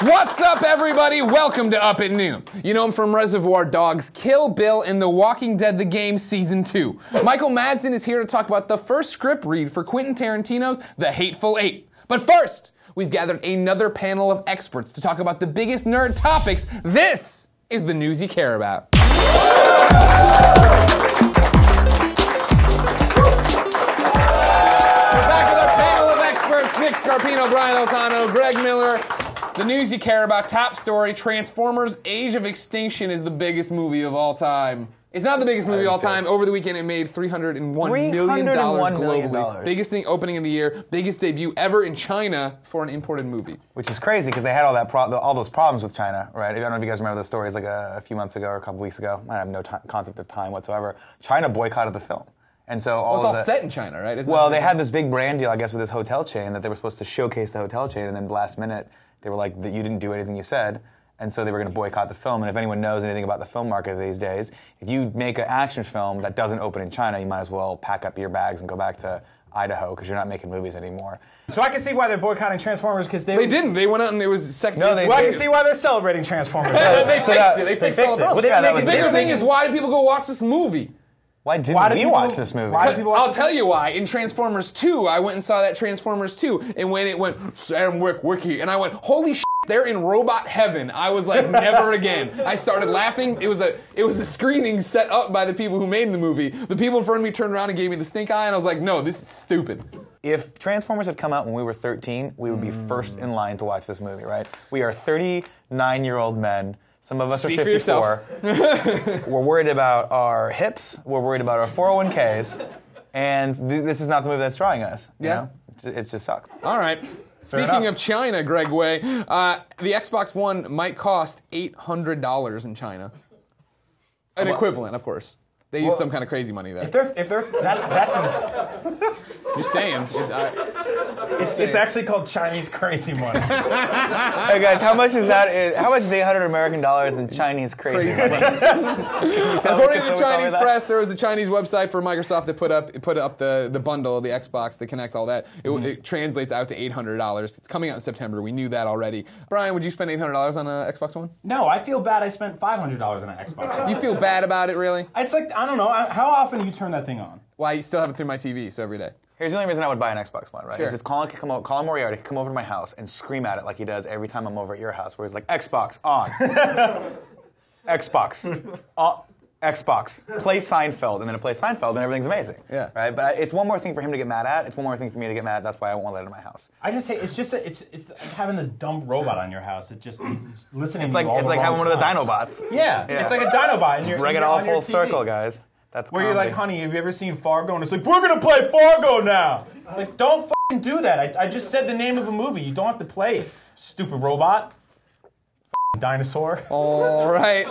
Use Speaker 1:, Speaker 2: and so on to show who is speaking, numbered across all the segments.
Speaker 1: What's up, everybody? Welcome to Up at Noon. You know him from Reservoir Dogs, Kill Bill, and The Walking Dead The Game Season 2. Michael Madsen is here to talk about the first script read for Quentin Tarantino's The Hateful Eight. But first, we've gathered another panel of experts to talk about the biggest nerd topics. This is the news you care about. Nick Scarpino, Brian Elcano, Greg Miller. The news you care about, top story, Transformers Age of Extinction is the biggest movie of all time. It's not the biggest movie of all time. Over the weekend, it made $301 million globally. Biggest thing opening of the year, biggest debut ever in China for an imported movie.
Speaker 2: Which is crazy because they had all those problems with China, right? I don't know if you guys remember those stories like a few months ago or a couple weeks ago. I have no concept of time whatsoever. China boycotted the film. And so
Speaker 1: it's all set in China, right?
Speaker 2: They had this big brand deal, I guess, with this hotel chain that they were supposed to showcase the hotel chain, and then last minute they were like, that you didn't do anything you said, and so they were going to boycott the film. And if anyone knows anything about the film market these days, if you make an action film that doesn't open in China, you might as well pack up your bags and go back to Idaho because you're not making movies anymore.
Speaker 3: So I can see why they're boycotting Transformers because they
Speaker 1: didn't. They went out and it was second.
Speaker 3: No, I can see why they're celebrating Transformers.
Speaker 1: They fixed it. They fixed it. The bigger thing is, why do people go watch this movie?
Speaker 2: Why didn't we watch this movie?
Speaker 1: I'll tell you why. In Transformers 2, I went and saw that Transformers 2, and when it went, Sam Wiki, and I went, holy shit, they're in robot heaven. I was like, never again. I started laughing. It was a screening set up by the people who made the movie. The people in front of me turned around and gave me the stink eye, and I was like, no, this is stupid.
Speaker 2: If Transformers had come out when we were 13, we would be first in line to watch this movie, right? We are 39-year-old men. Some of us are 54. We're worried about our hips. We're worried about our 401ks. And this is not the movie that's drawing us. You know? It just sucks.
Speaker 1: All right. Speaking of China, Greg Way, the Xbox One might cost $800 in China. An equivalent, of course. They use some kind of crazy money there.
Speaker 3: That's insane.
Speaker 1: Just saying.
Speaker 3: It's actually called Chinese crazy money.
Speaker 2: Hey guys, how much is that? How much is $800 American in Chinese crazy money?
Speaker 1: According to the Chinese press, there was a Chinese website for Microsoft that put up the bundle of the Xbox, the Kinect, all that. It translates out to $800. It's coming out in September. We knew that already. Brian, would you spend $800 on an Xbox One?
Speaker 3: No, I feel bad I spent $500 on an Xbox One.
Speaker 1: You feel bad about it, really?
Speaker 3: It's like, I don't know, how often do you turn that thing on?
Speaker 1: Why, you still have it through my TV, so every day.
Speaker 2: Here's the only reason I would buy an Xbox One, right?
Speaker 1: Sure.
Speaker 2: Is if Colin Moriarty could come over to my house and scream at it like he does every time I'm over at your house, where he's like, Xbox, on. Xbox. Xbox. Play Seinfeld, and then it plays Seinfeld, and everything's amazing.
Speaker 1: Yeah.
Speaker 2: Right? But it's one more thing for him to get mad at. It's one more thing for me to get mad at. That's why I won't let it in my house.
Speaker 3: I just hate, it's having this dumb robot on your house. It's listening
Speaker 2: It's
Speaker 3: to
Speaker 2: like
Speaker 3: you all the
Speaker 2: having one of the
Speaker 3: times.
Speaker 2: Dinobots.
Speaker 3: Yeah, it's like a Dinobot. And
Speaker 2: Bring it all full circle, guys. That's
Speaker 3: where you're like, honey, have you ever seen Fargo? And it's like, we're going to play Fargo now. It's like, don't fucking do that. I just said the name of a movie. You don't have to play it, stupid robot. Dinosaur.
Speaker 1: All right.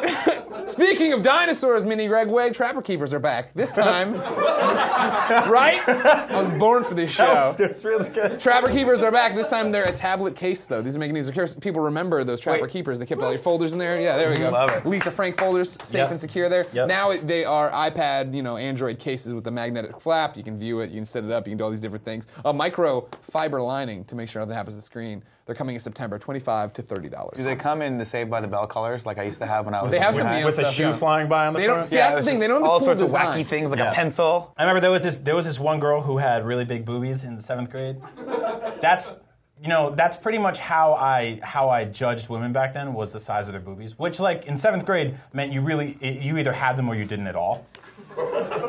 Speaker 1: Speaking of dinosaurs, Mini Greg Way, Trapper Keepers are back. This time, right? I was born for this show.
Speaker 3: It's really good.
Speaker 1: Trapper Keepers are back. This time they're a tablet case, though. These are making news. People remember those Trapper Keepers. They kept all your folders in there. Yeah, there we go.
Speaker 2: Love it.
Speaker 1: Lisa Frank folders, safe and secure there.
Speaker 3: Yep.
Speaker 1: Now they are iPad, Android cases with the magnetic flap. You can view it. You can set it up. You can do all these different things. A microfiber lining to make sure nothing happens to the screen. They're coming in September, $25 to $30.
Speaker 2: Do they come in the Saved by the Bell colors like I used to have when I was
Speaker 1: They have some neon
Speaker 3: with a
Speaker 1: stuff,
Speaker 3: shoe flying by on the front?
Speaker 1: See, that's the thing. They don't have
Speaker 2: all
Speaker 1: the cool
Speaker 2: sorts of wacky
Speaker 1: designs.
Speaker 2: things like a pencil.
Speaker 3: I remember there was this one girl who had really big boobies in the 7th grade. That's pretty much how I judged women back then, was the size of their boobies, which like in 7th grade meant you either had them or you didn't at all.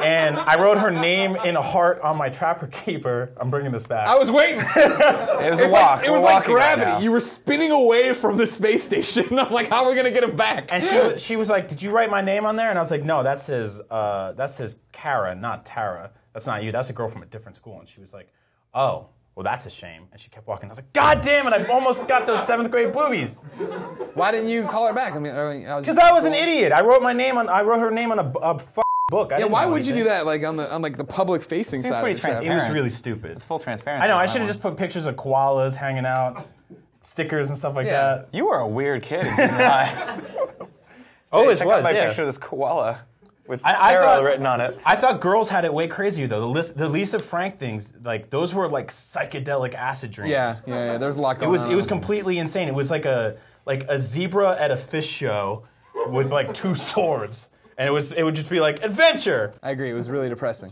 Speaker 3: And I wrote her name in a heart on my Trapper Keeper. I'm bringing this back.
Speaker 1: I was waiting.
Speaker 2: It was a walk.
Speaker 1: It was like gravity. You were spinning away from the space station. I'm like, how are we gonna get him back?
Speaker 3: And she was like, "Did you write my name on there?" And I was like, "No, that says Kara, not Tara. That's not you. That's a girl from a different school." And she was like, "Oh, well, that's a shame." And she kept walking. I was like, "God damn it! I almost got those 7th grade boobies."
Speaker 1: Why didn't you call her back? I mean,
Speaker 3: because I was an idiot. I wrote her name on a book.
Speaker 1: Yeah, why would you do that? Like on the public facing side of the trap?
Speaker 3: It was really stupid.
Speaker 2: It's full transparency.
Speaker 3: I know. I should have just put pictures of koalas hanging out, stickers and stuff like that.
Speaker 2: You were a weird kid in junior high.
Speaker 3: Always
Speaker 2: check
Speaker 3: was.
Speaker 2: out my
Speaker 3: Yeah.
Speaker 2: picture of this koala with Tara written on it.
Speaker 3: I thought girls had it way crazier though. The Lisa Frank things, like those were like psychedelic acid dreams.
Speaker 1: Yeah. There's a lot going on.
Speaker 3: It was completely insane. It was like a like a zebra at a fish show with like 2 swords, and it would just be like adventure.
Speaker 1: I agree. It was really depressing.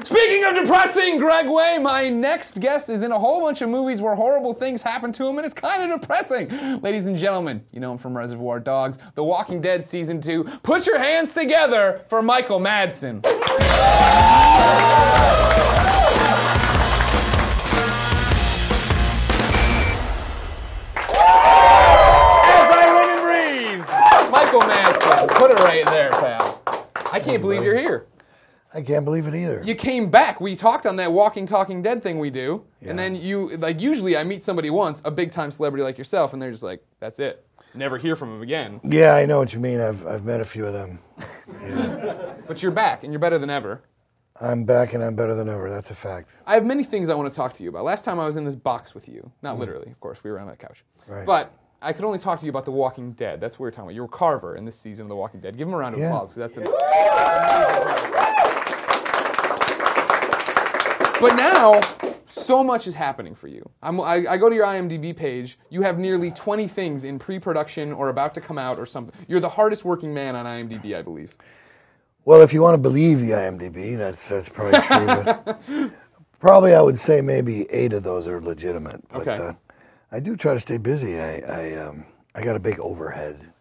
Speaker 1: Speaking of depressing, Greg Way, my next guest is in a whole bunch of movies where horrible things happen to him, and it's kind of depressing. Ladies and gentlemen, you know him from Reservoir Dogs, The Walking Dead Season 2. Put your hands together for Michael Madsen. As I live and breathe, Michael Madsen. Put it right there, pal. I can't believe you're here.
Speaker 4: I can't believe it either.
Speaker 1: You came back. We talked on that Walking Talking Dead thing we do. Yeah. And then you, like, usually I meet somebody once, a big-time celebrity like yourself, and they're just like, that's it. Never hear from them again.
Speaker 4: Yeah, I know what you mean. I've met a few of them. Yeah.
Speaker 1: But you're back, and you're better than ever.
Speaker 4: I'm back, and I'm better than ever. That's a fact.
Speaker 1: I have many things I want to talk to you about. Last time I was in this box with you. Not literally, of course. We were on that couch.
Speaker 4: Right.
Speaker 1: But I could only talk to you about The Walking Dead. That's what we were talking about. You were Carver in this season of The Walking Dead. Give him a round of applause, because that's amazing. But now, so much is happening for you. I go to your IMDb page. You have nearly 20 things in pre-production or about to come out or something. You're the hardest working man on IMDb, I believe.
Speaker 4: Well, if you want to believe the IMDb, that's probably true. But probably I would say maybe 8 of those are legitimate. But,
Speaker 1: okay.
Speaker 4: I do try to stay busy. I got a big overhead.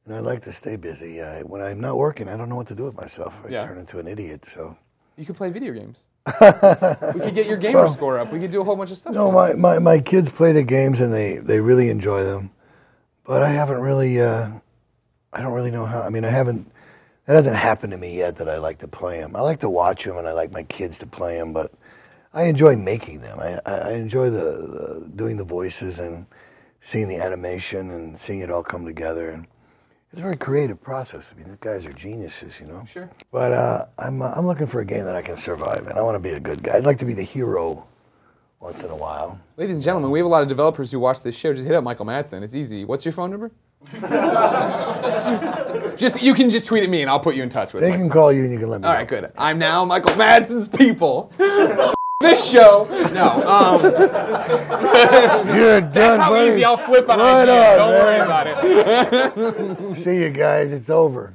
Speaker 4: And I like to stay busy. When I'm not working, I don't know what to do with myself. I turn into an idiot, so...
Speaker 1: You could play video games. We could get your gamer score up. We could do a whole bunch of stuff.
Speaker 4: No, my kids play the games and they really enjoy them. But I haven't really, I don't really know how. I mean, it hasn't happened to me yet that I like to play them. I like to watch them and I like my kids to play them, but I enjoy making them. I enjoy the doing the voices and seeing the animation and seeing it all come together. And it's a very creative process. I mean, these guys are geniuses, you know.
Speaker 1: Sure.
Speaker 4: But I'm looking for a game that I can survive, and I want to be a good guy. I'd like to be the hero once in a while.
Speaker 1: Ladies and gentlemen, we have a lot of developers who watch this show. Just hit up Michael Madsen. It's easy. What's your phone number? You can just tweet at me, and I'll put you in touch with.
Speaker 4: They can call you, and you can let me know.
Speaker 1: All right, good. I'm now Michael Madsen's people. This show. No.
Speaker 4: You're done.
Speaker 1: That's how
Speaker 4: buddy.
Speaker 1: easy I'll flip on
Speaker 4: right
Speaker 1: IGN.
Speaker 4: on,
Speaker 1: Don't
Speaker 4: man.
Speaker 1: worry about it.
Speaker 4: See you guys. It's over.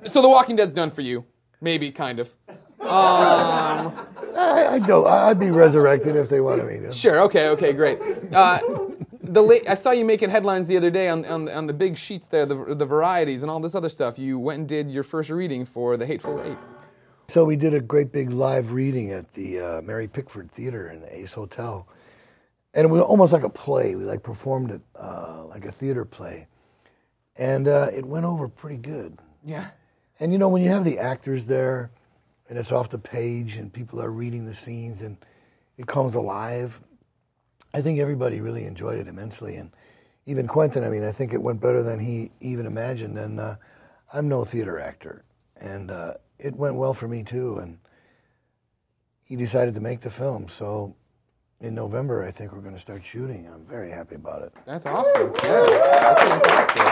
Speaker 1: So The Walking Dead's done for you. Maybe, kind of.
Speaker 4: I'd go. I'd be resurrected if they wanted me to.
Speaker 1: Sure. Okay. Great. I saw you making headlines the other day on the big sheets there, the varieties and all this other stuff. You went and did your first reading for the Hateful Eight.
Speaker 4: So we did a great big live reading at the Mary Pickford Theater in the Ace Hotel. And it was almost like a play. We performed it like a theater play. And it went over pretty good.
Speaker 1: Yeah.
Speaker 4: And you know, when you have the actors there and it's off the page and people are reading the scenes and it comes alive, I think everybody really enjoyed it immensely. And even Quentin, I mean, I think it went better than he even imagined. And I'm no theater actor. And it went well for me too, and he decided to make the film. So in November, I think we're going to start shooting. I'm very happy about it.
Speaker 1: That's awesome. Yeah, that's fantastic.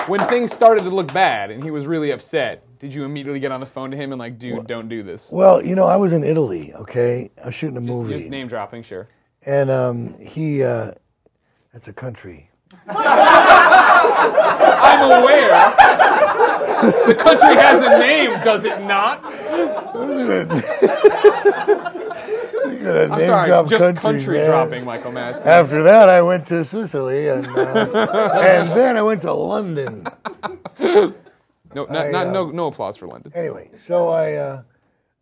Speaker 1: When things started to look bad and he was really upset, did you immediately get on the phone to him and like, dude, don't do this?
Speaker 4: Well, you know, I was in Italy, okay? I was shooting a movie.
Speaker 1: Just name dropping, sure.
Speaker 4: And that's a country.
Speaker 1: I'm aware. The country has a name, does it not?
Speaker 4: I'm
Speaker 1: sorry, just country dropping, Michael Madsen.
Speaker 4: After that, I went to Sicily, and then I went to London.
Speaker 1: No applause for London.
Speaker 4: Anyway, so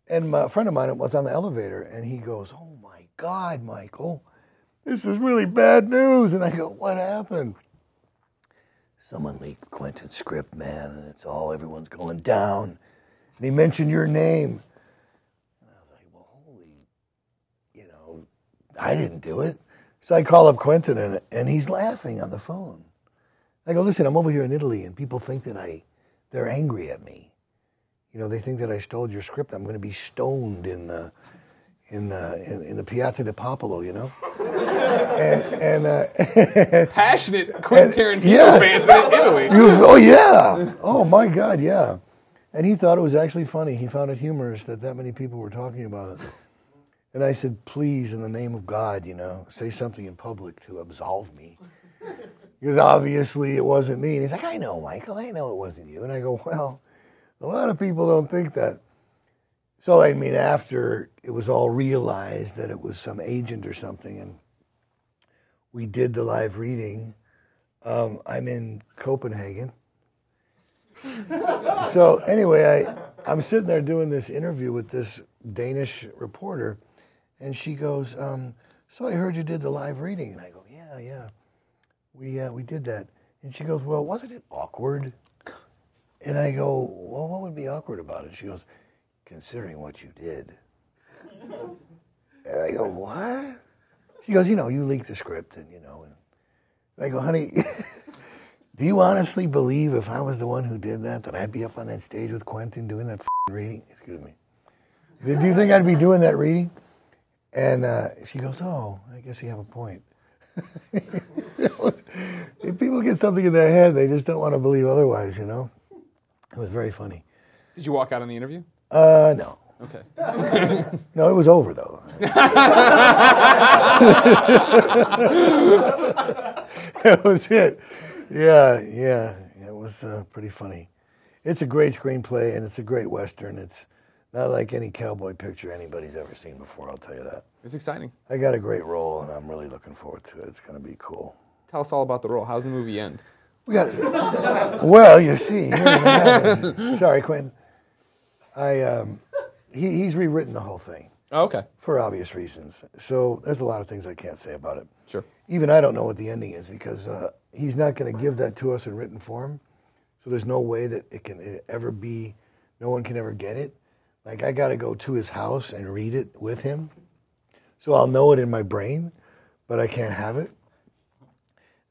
Speaker 4: and a friend of mine was on the elevator, and he goes, "Oh my God, Michael, this is really bad news." And I go, "What happened?" "Someone leaked Quentin's script, man, and everyone's going down." And he mentioned your name. And I was like, well, I didn't do it. So I call up Quentin, and he's laughing on the phone. I go, "Listen, I'm over here in Italy, and people think that they're angry at me. You know, they think that I stole your script. I'm going to be stoned in the Piazza di Popolo, you know."
Speaker 1: Passionate Quentin Tarantino fans in Italy.
Speaker 4: Oh, yeah. Oh, my God, yeah. And he thought it was actually funny. He found it humorous that many people were talking about it. And I said, please, in the name of God, say something in public to absolve me. Because obviously it wasn't me. And he's like, I know, Michael, I know it wasn't you. And I go, well, a lot of people don't think that. So, after it was all realized that it was some agent or something, and we did the live reading, I'm in Copenhagen. So anyway, I'm sitting there doing this interview with this Danish reporter, and she goes, so I heard you did the live reading. And I go, yeah, we did that. And she goes, well, wasn't it awkward? And I go, well, what would be awkward about it? She goes, considering what you did. And I go, what? She goes, you leaked the script, and And I go, honey, do you honestly believe if I was the one who did that I'd be up on that stage with Quentin doing that reading? Excuse me. Do you think I'd be doing that reading? And she goes, oh, I guess you have a point. If people get something in their head, they just don't want to believe otherwise, It was very funny.
Speaker 1: Did you walk out on the interview?
Speaker 4: No.
Speaker 1: Okay.
Speaker 4: No, it was over, though. That was it. Yeah. It was pretty funny. It's a great screenplay, and it's a great Western. It's not like any cowboy picture anybody's ever seen before, I'll tell you that.
Speaker 1: It's exciting.
Speaker 4: I got a great role, and I'm really looking forward to it. It's going to be cool.
Speaker 1: Tell us all about the role. How's the movie end?
Speaker 4: Well, you see. Sorry, Quentin. He's rewritten the whole thing.
Speaker 1: Oh, okay.
Speaker 4: For obvious reasons. So there's a lot of things I can't say about it.
Speaker 1: Sure.
Speaker 4: Even I don't know what the ending is because he's not going to give that to us in written form. So there's no way that it can ever be, no one can ever get it. Like, I got to go to his house and read it with him. So I'll know it in my brain, but I can't have it.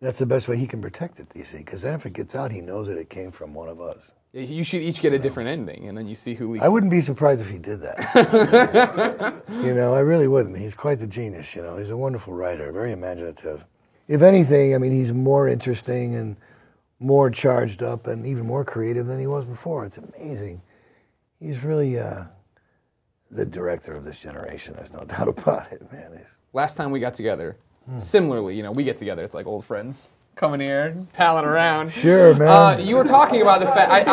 Speaker 4: That's the best way he can protect it, you see, because then if it gets out, he knows that it came from one of us.
Speaker 1: You should each get a different ending, and then you see who leaks.
Speaker 4: I wouldn't be surprised if he did that. I really wouldn't. He's quite the genius, He's a wonderful writer, very imaginative. If anything, he's more interesting and more charged up and even more creative than he was before. It's amazing. He's really the director of this generation. There's no doubt about it, man.
Speaker 1: Last time we got together, similarly, we get together. It's like old friends coming here, palling around.
Speaker 4: Sure, man.
Speaker 1: You were talking about the fact.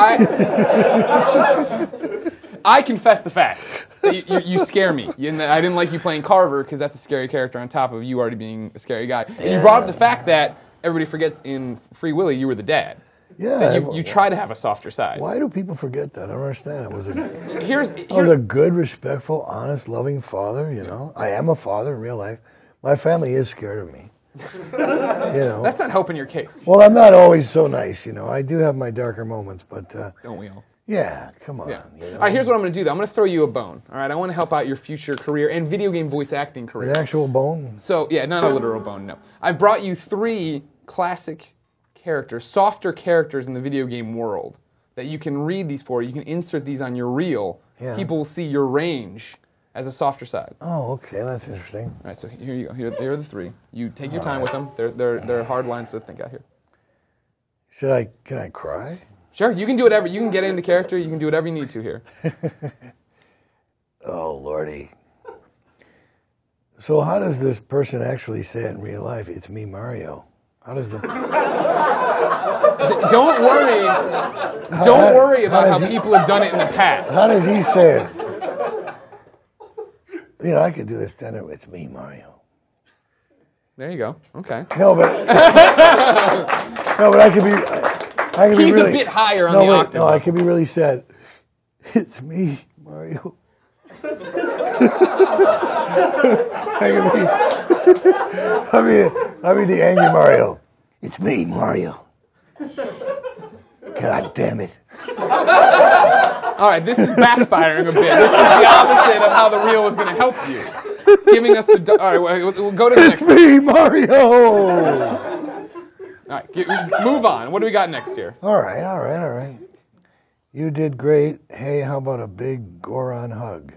Speaker 1: I confess the fact that you scare me. And I didn't like you playing Carver because that's a scary character on top of you already being a scary guy. And you brought up the fact that everybody forgets in Free Willy you were the dad.
Speaker 4: Yeah.
Speaker 1: That you try to have a softer side.
Speaker 4: Why do people forget that? I don't understand. I was
Speaker 1: Here's
Speaker 4: a good, respectful, honest, loving father, I am a father in real life. My family is scared of me.
Speaker 1: That's not helping your case.
Speaker 4: Well, I'm not always so nice, I do have my darker moments, but...
Speaker 1: Don't we all?
Speaker 4: Yeah, come on.
Speaker 1: Yeah. All right, here's what I'm going to do, though. I'm going to throw you a bone, all right? I want to help out your future career and video game voice acting career.
Speaker 4: An actual bone?
Speaker 1: So, yeah, not a literal bone, no. I've brought you 3 classic characters, softer characters in the video game world that you can read these for. You can insert these on your reel.
Speaker 4: Yeah.
Speaker 1: People will see your range as a softer side.
Speaker 4: Oh, okay, that's interesting.
Speaker 1: All right, so here you go. Here are the 3. You take your time with them. They're hard lines to think out here.
Speaker 4: Can I cry?
Speaker 1: Sure, you can do whatever. You can get into character. You can do whatever you need to here.
Speaker 4: Oh, Lordy. So how does this person actually say it in real life? It's me, Mario. How does the...
Speaker 1: Don't worry about how people have done it in the past.
Speaker 4: How does he say it? I could do this stand-up. It's me, Mario.
Speaker 1: There you go. Okay.
Speaker 4: No, but I could be
Speaker 1: He's
Speaker 4: really,
Speaker 1: a bit higher on the octave.
Speaker 4: No, I could be really sad. It's me, Mario. I'll be the angry Mario. It's me, Mario. God damn it.
Speaker 1: All right, this is backfiring a bit. This is the opposite of how the reel was going to help you. Giving us the... All right, we'll go to the next one.
Speaker 4: It's me, Mario.
Speaker 1: All right, move on. What do we got next here?
Speaker 4: All right. You did great. Hey, how about a big Goron hug?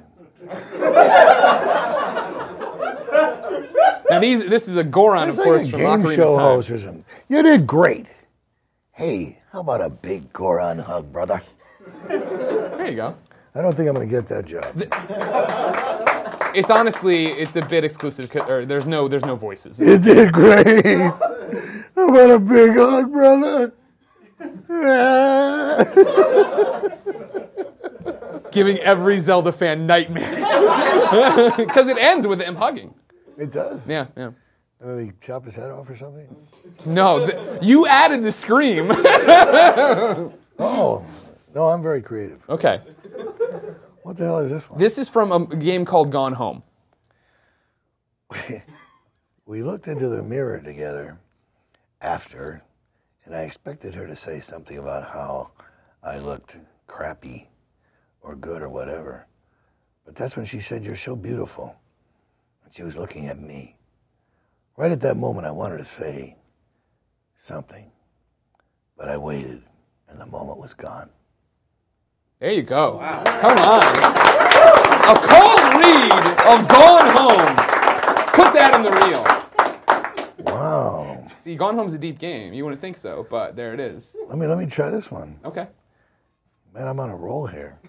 Speaker 1: Now, this is a Goron, of course, from
Speaker 4: game
Speaker 1: Ocarina
Speaker 4: show
Speaker 1: of Time.
Speaker 4: host or something. You did great. Hey, how about a big Goron hug, brother?
Speaker 1: There you go.
Speaker 4: I don't think I'm going to get that job.
Speaker 1: It's honestly, it's a bit exclusive. Or there's no voices.
Speaker 4: You did great. How about a big hug, brother?
Speaker 1: Giving every Zelda fan nightmares. Because it ends with him hugging.
Speaker 4: It does.
Speaker 1: Yeah, yeah.
Speaker 4: And then he chop his head off or something?
Speaker 1: No, you added the scream.
Speaker 4: Oh, no, I'm very creative.
Speaker 1: Okay.
Speaker 4: What the hell is this one?
Speaker 1: This is from a game called Gone Home.
Speaker 4: We looked into the mirror together after, and I expected her to say something about how I looked crappy or good or whatever. But that's when she said, "You're so beautiful." And she was looking at me. Right at that moment, I wanted to say something, but I waited, and the moment was gone.
Speaker 1: There you go. Wow. Come on. A cold read of Gone Home. Put that in the reel.
Speaker 4: Wow.
Speaker 1: See, Gone Home's a deep game. You wouldn't think so, but there it is.
Speaker 4: Let me try this one.
Speaker 1: Okay.
Speaker 4: Man, I'm on a roll here.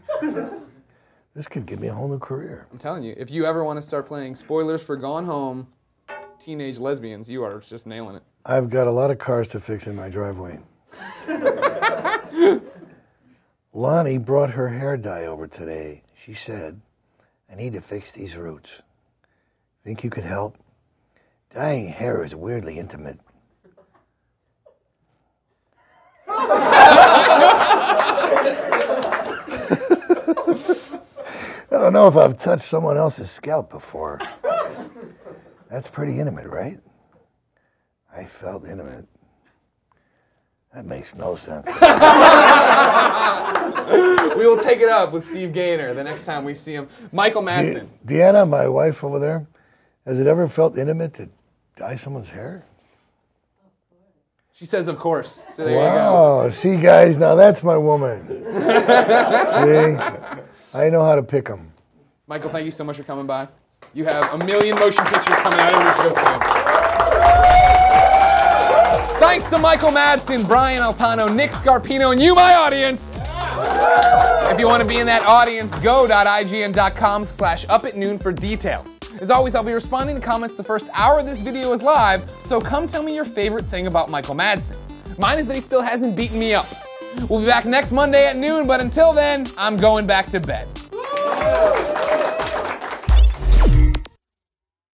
Speaker 4: This could give me a whole new career.
Speaker 1: I'm telling you, if you ever want to start playing spoilers for Gone Home, teenage lesbians, you are just nailing it.
Speaker 4: I've got a lot of cars to fix in my driveway. Lonnie brought her hair dye over today. She said, "I need to fix these roots. Think you could help? Dyeing hair is weirdly intimate." I don't know if I've touched someone else's scalp before. That's pretty intimate, right? I felt intimate. That makes no sense.
Speaker 1: We will take it up with Steve Gaynor the next time we see him. Michael Madsen.
Speaker 4: Deanna, my wife over there, has it ever felt intimate to dye someone's hair?
Speaker 1: She says, of course. So there you
Speaker 4: Wow. See, guys, now that's my woman. See? I know how to pick them.
Speaker 1: Michael, thank you so much for coming by. You have a million motion pictures coming out, and we should go see them. Thanks to Michael Madsen, Brian Altano, Nick Scarpino, and you, my audience. If you want to be in that audience, go.ign.com/up-at-noon for details. As always, I'll be responding to comments the first hour this video is live, so come tell me your favorite thing about Michael Madsen. Mine is that he still hasn't beaten me up. We'll be back next Monday at noon, but until then, I'm going back to bed.